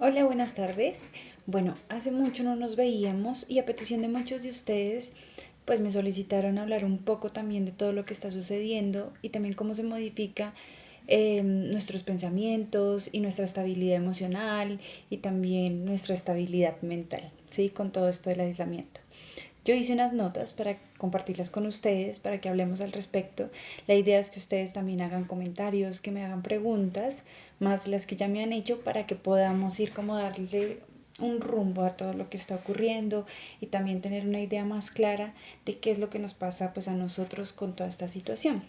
Hola, buenas tardes. Bueno, hace mucho no nos veíamos y a petición de muchos de ustedes, pues me solicitaron hablar un poco también de todo lo que está sucediendo y también cómo se modifica nuestros pensamientos y nuestra estabilidad emocional y también nuestra estabilidad mental, ¿sí? Con todo esto del aislamiento. Yo hice unas notas para compartirlas con ustedes, para que hablemos al respecto. La idea es que ustedes también hagan comentarios, que me hagan preguntas, más las que ya me han hecho, para que podamos ir como darle un rumbo a todo lo que está ocurriendo y también tener una idea más clara de qué es lo que nos pasa pues a nosotros con toda esta situación.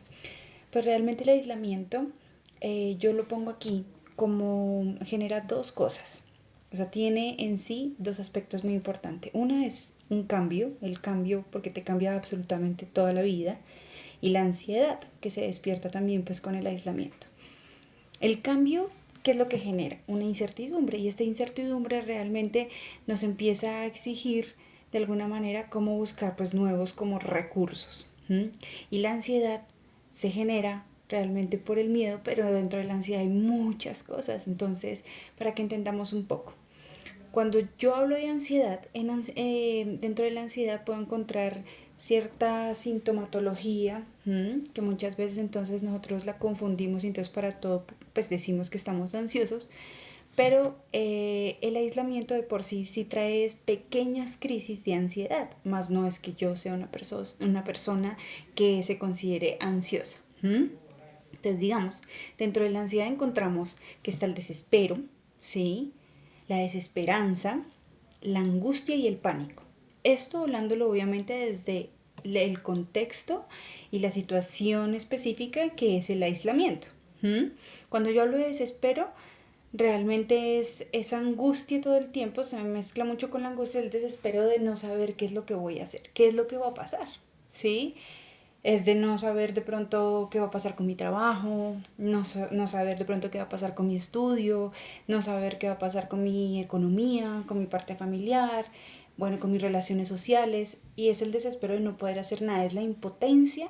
Pues realmente el aislamiento, yo lo pongo aquí como genera dos cosas. O sea, tiene en sí dos aspectos muy importantes. Una es un cambio, el cambio porque te cambia absolutamente toda la vida, y la ansiedad que se despierta también pues con el aislamiento. El cambio, ¿qué es lo que genera? Una incertidumbre, y esta incertidumbre realmente nos empieza a exigir de alguna manera cómo buscar pues nuevos como recursos. ¿M? Y la ansiedad se genera realmente por el miedo, pero dentro de la ansiedad hay muchas cosas. Entonces, para que entendamos un poco, cuando yo hablo de ansiedad, dentro de la ansiedad puedo encontrar cierta sintomatología, que muchas veces entonces nosotros la confundimos y entonces para todo pues decimos que estamos ansiosos, pero el aislamiento de por sí sí trae pequeñas crisis de ansiedad, más no es que yo sea una persona que se considere ansiosa. Entonces, digamos, dentro de la ansiedad encontramos que está el desespero, ¿sí? La desesperanza, la angustia y el pánico. Esto hablándolo obviamente desde el contexto y la situación específica que es el aislamiento. ¿Mm? Cuando yo hablo de desespero, realmente es esa angustia todo el tiempo, se me mezcla mucho con la angustia del desespero de no saber qué es lo que voy a hacer, qué es lo que va a pasar, ¿sí? Es de no saber de pronto qué va a pasar con mi trabajo, no saber de pronto qué va a pasar con mi estudio, no saber qué va a pasar con mi economía, con mi parte familiar, bueno, con mis relaciones sociales, y es el desespero de no poder hacer nada, es la impotencia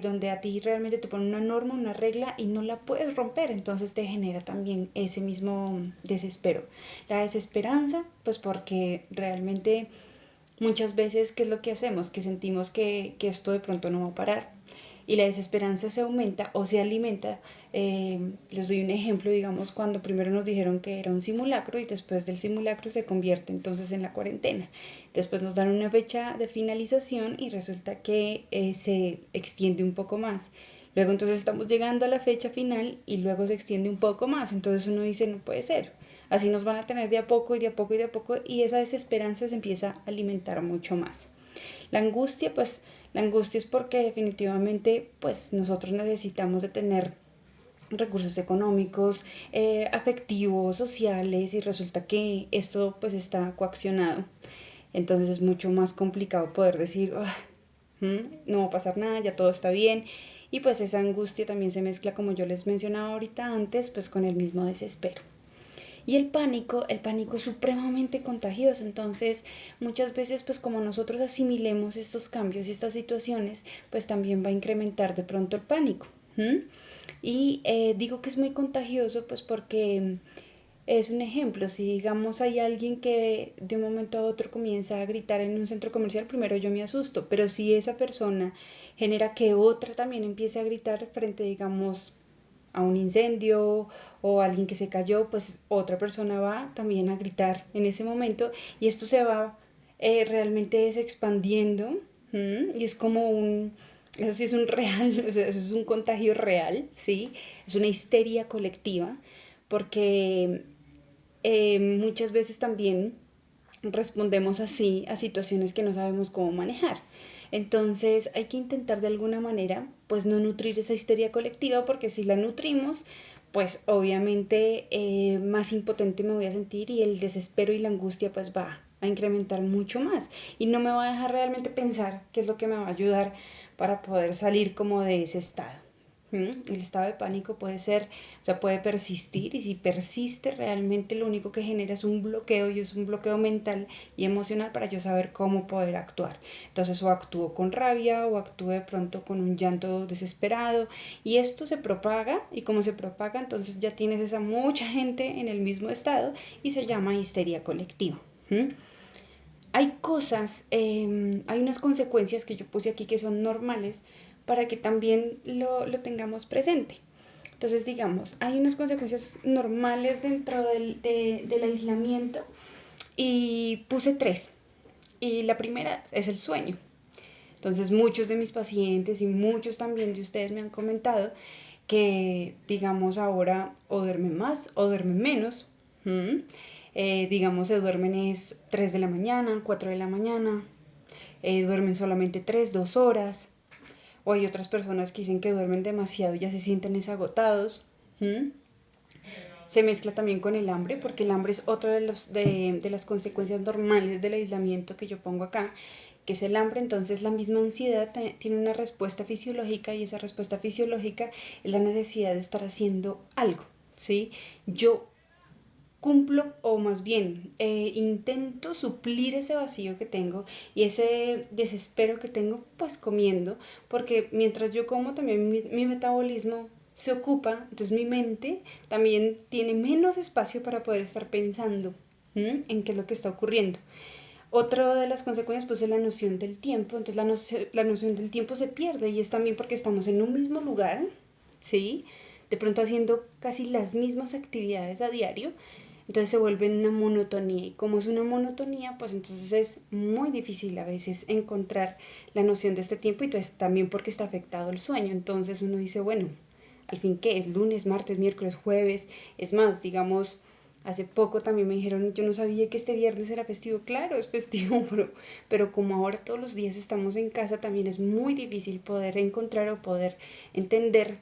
donde a ti realmente te ponen una norma, una regla y no la puedes romper, entonces te genera también ese mismo desespero. La desesperanza, pues porque realmente muchas veces, ¿qué es lo que hacemos? Que sentimos que esto de pronto no va a parar. Y la desesperanza se aumenta o se alimenta. Les doy un ejemplo, digamos, cuando primero nos dijeron que era un simulacro y después del simulacro se convierte entonces en la cuarentena. Después nos dan una fecha de finalización y resulta que se extiende un poco más. Luego entonces estamos llegando a la fecha final y luego se extiende un poco más. Entonces uno dice, no puede ser. Así nos van a tener de a poco y de a poco y de a poco y esa desesperanza se empieza a alimentar mucho más. La angustia, pues la angustia es porque definitivamente pues nosotros necesitamos de tener recursos económicos, afectivos, sociales y resulta que esto pues está coaccionado. Entonces es mucho más complicado poder decir, no va a pasar nada, ya todo está bien. Y pues esa angustia también se mezcla, como yo les mencionaba ahorita antes, pues con el mismo desespero. Y el pánico es supremamente contagioso, entonces muchas veces pues como nosotros asimilemos estos cambios y estas situaciones, pues también va a incrementar de pronto el pánico. ¿M? Y digo que es muy contagioso pues porque es un ejemplo, si digamos hay alguien que de un momento a otro comienza a gritar en un centro comercial, primero yo me asusto, pero si esa persona genera que otra también empiece a gritar frente, digamos, a un incendio o a alguien que se cayó, pues otra persona va también a gritar en ese momento y esto se va realmente es expandiendo. Y es como eso sí es un real, o sea, eso es un contagio real, ¿sí? Es una histeria colectiva porque muchas veces también respondemos así a situaciones que no sabemos cómo manejar. Entonces hay que intentar de alguna manera pues no nutrir esa histeria colectiva porque si la nutrimos pues obviamente más impotente me voy a sentir y el desespero y la angustia pues va a incrementar mucho más y no me va a dejar realmente pensar qué es lo que me va a ayudar para poder salir como de ese estado. El estado de pánico puede ser, o sea, puede persistir y si persiste realmente lo único que genera es un bloqueo y es un bloqueo mental y emocional para yo saber cómo poder actuar. Entonces o actúo con rabia o actúo de pronto con un llanto desesperado y esto se propaga y como se propaga entonces ya tienes esa mucha gente en el mismo estado y se llama histeria colectiva. ¿Mm? Hay cosas, hay unas consecuencias que yo puse aquí que son normales para que también lo tengamos presente. Entonces, digamos, hay unas consecuencias normales dentro del aislamiento y puse tres. Y la primera es el sueño. Entonces, muchos de mis pacientes y muchos también de ustedes me han comentado que, digamos, ahora o duermen más o duermen menos. ¿Mm? Digamos, se duermen es 3 de la mañana, 4 de la mañana, duermen solamente 3 2 horas. O hay otras personas que dicen que duermen demasiado y ya se sienten desagotados. ¿Mm? Se mezcla también con el hambre, porque el hambre es otra de las consecuencias normales del aislamiento que yo pongo acá, que es el hambre. Entonces la misma ansiedad tiene una respuesta fisiológica y esa respuesta fisiológica es la necesidad de estar haciendo algo, ¿sí? Yo cumplo o más bien intento suplir ese vacío que tengo y ese desespero que tengo pues comiendo, porque mientras yo como también mi metabolismo se ocupa, entonces mi mente también tiene menos espacio para poder estar pensando en qué es lo que está ocurriendo. Otra de las consecuencias pues es la noción del tiempo, entonces la noción del tiempo se pierde y es también porque estamos en un mismo lugar, ¿sí? De pronto haciendo casi las mismas actividades a diario, entonces se vuelve una monotonía y como es una monotonía pues entonces es muy difícil a veces encontrar la noción de este tiempo y pues también porque está afectado el sueño, entonces uno dice bueno, al fin qué es lunes, martes, miércoles, jueves, es más, digamos, hace poco también me dijeron, yo no sabía que este viernes era festivo, claro, es festivo, pero como ahora todos los días estamos en casa, también es muy difícil poder encontrar o poder entender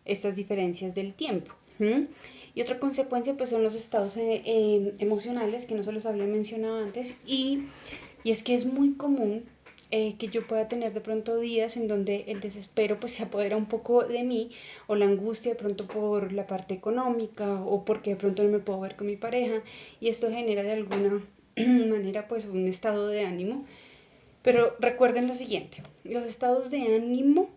estas diferencias del tiempo. ¿Mm? Y otra consecuencia pues son los estados emocionales que no se los había mencionado antes y es que es muy común que yo pueda tener de pronto días en donde el desespero pues se apodera un poco de mí o la angustia de pronto por la parte económica o porque de pronto no me puedo ver con mi pareja y esto genera de alguna manera pues un estado de ánimo. Pero recuerden lo siguiente, los estados de ánimo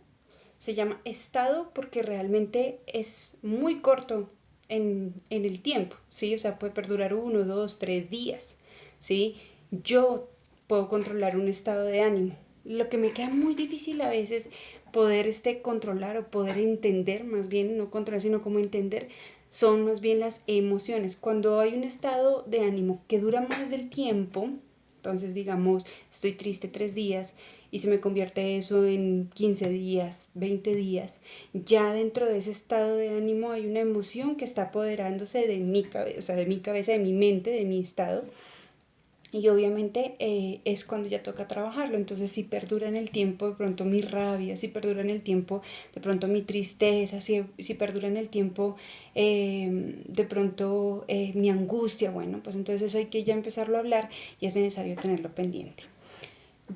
se llama estado porque realmente es muy corto en el tiempo, ¿sí? O sea, puede perdurar 1 2 3 días, ¿sí? Yo puedo controlar un estado de ánimo. Lo que me queda muy difícil a veces poder controlar o poder entender, más bien no controlar, sino como entender, son más bien las emociones. Cuando hay un estado de ánimo que dura más del tiempo, entonces digamos, estoy triste 3 días y se me convierte eso en 15 días, 20 días, ya dentro de ese estado de ánimo hay una emoción que está apoderándose de mi cabeza, o sea, de mi cabeza, de mi mente, de mi estado. Y obviamente es cuando ya toca trabajarlo. Entonces, si perdura en el tiempo de pronto mi rabia, si perdura en el tiempo de pronto mi tristeza, si perdura en el tiempo de pronto mi angustia, bueno, pues entonces eso hay que ya empezarlo a hablar y es necesario tenerlo pendiente.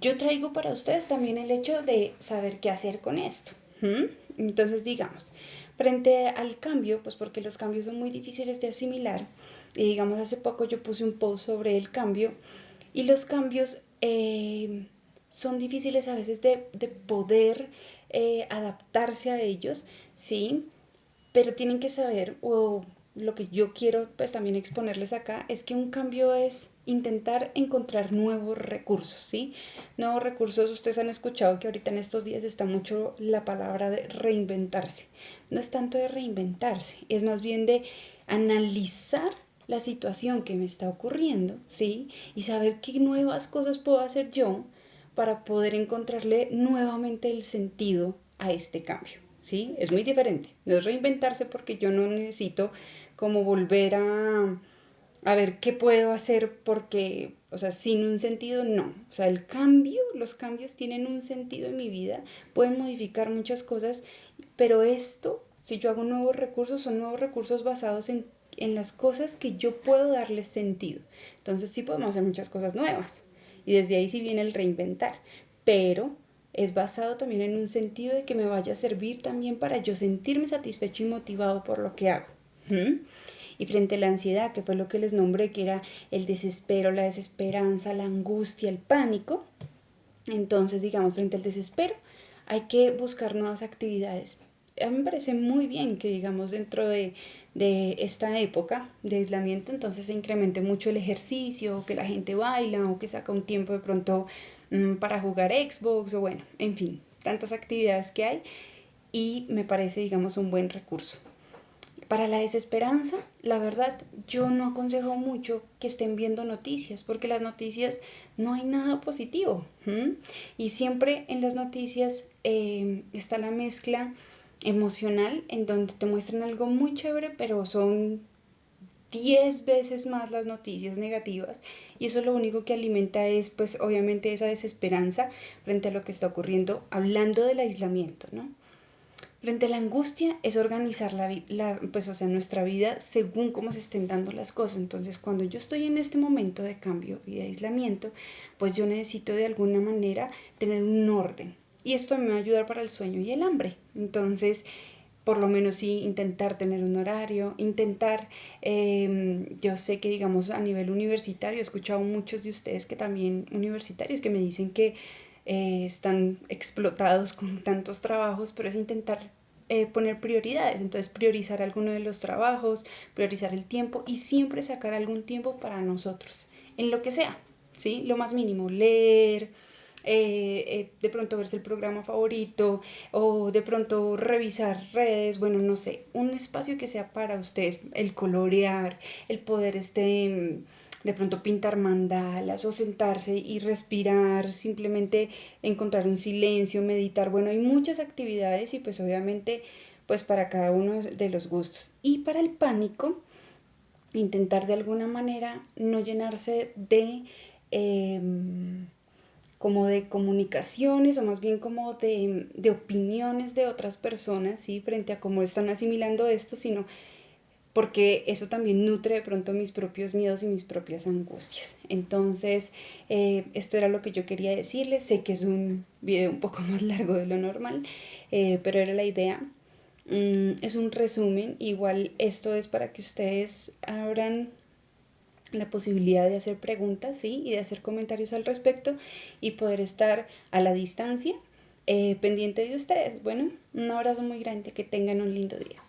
Yo traigo para ustedes también el hecho de saber qué hacer con esto. ¿Mm? Entonces, digamos, frente al cambio, pues porque los cambios son muy difíciles de asimilar, y digamos, hace poco yo puse un post sobre el cambio, y los cambios son difíciles a veces de poder adaptarse a ellos, ¿sí? Pero tienen que saber, o lo que yo quiero pues también exponerles acá, es que un cambio es intentar encontrar nuevos recursos, ¿sí? Nuevos recursos, ustedes han escuchado que ahorita en estos días está mucho la palabra de reinventarse. No es tanto de reinventarse, es más bien de analizar la situación que me está ocurriendo, ¿sí? Y saber qué nuevas cosas puedo hacer yo para poder encontrarle nuevamente el sentido a este cambio, ¿sí? Es muy diferente, no es reinventarse porque yo no necesito como volver a ver qué puedo hacer porque, o sea, sin un sentido, no. O sea, el cambio, los cambios tienen un sentido en mi vida, pueden modificar muchas cosas, pero esto, si yo hago nuevos recursos, son nuevos recursos basados en las cosas que yo puedo darles sentido. Entonces sí podemos hacer muchas cosas nuevas. Y desde ahí sí viene el reinventar. Pero es basado también en un sentido de que me vaya a servir también para yo sentirme satisfecho y motivado por lo que hago. ¿Mm? Y frente a la ansiedad, que fue lo que les nombré, que era el desespero, la desesperanza, la angustia, el pánico, entonces, digamos, frente al desespero, hay que buscar nuevas actividades. A mí me parece muy bien que, digamos, dentro de esta época de aislamiento, entonces se incremente mucho el ejercicio, que la gente baila o que saca un tiempo de pronto para jugar Xbox o bueno, en fin, tantas actividades que hay y me parece, digamos, un buen recurso. Para la desesperanza, la verdad, yo no aconsejo mucho que estén viendo noticias, porque las noticias no hay nada positivo. ¿M? Y siempre en las noticias está la mezcla emocional en donde te muestran algo muy chévere, pero son 10 veces más las noticias negativas y eso lo único que alimenta es pues obviamente esa desesperanza frente a lo que está ocurriendo hablando del aislamiento, ¿no? Frente a la angustia es organizar pues, o sea, nuestra vida según cómo se estén dando las cosas. Entonces, cuando yo estoy en este momento de cambio y de aislamiento, pues yo necesito de alguna manera tener un orden. Y esto me va a ayudar para el sueño y el hambre. Entonces, por lo menos sí intentar tener un horario, intentar, yo sé que digamos a nivel universitario, he escuchado muchos de ustedes que también universitarios que me dicen que están explotados con tantos trabajos, pero es intentar poner prioridades, entonces priorizar alguno de los trabajos, priorizar el tiempo y siempre sacar algún tiempo para nosotros, en lo que sea, ¿sí? Lo más mínimo, leer, de pronto verse el programa favorito o de pronto revisar redes, bueno, no sé, un espacio que sea para ustedes, el colorear, el poder de pronto pintar mandalas o sentarse y respirar, simplemente encontrar un silencio, meditar, bueno, hay muchas actividades y pues obviamente pues para cada uno de los gustos. Y para el pánico, intentar de alguna manera no llenarse de eh, como de comunicaciones o más bien como de opiniones de otras personas, ¿sí? Frente a cómo están asimilando esto, sino porque eso también nutre de pronto mis propios miedos y mis propias angustias. Entonces, esto era lo que yo quería decirles. Sé que es un video un poco más largo de lo normal, pero era la idea. Es un resumen, igual esto es para que ustedes abran la posibilidad de hacer preguntas, ¿sí? Y de hacer comentarios al respecto y poder estar a la distancia pendiente de ustedes. Bueno, un abrazo muy grande, que tengan un lindo día.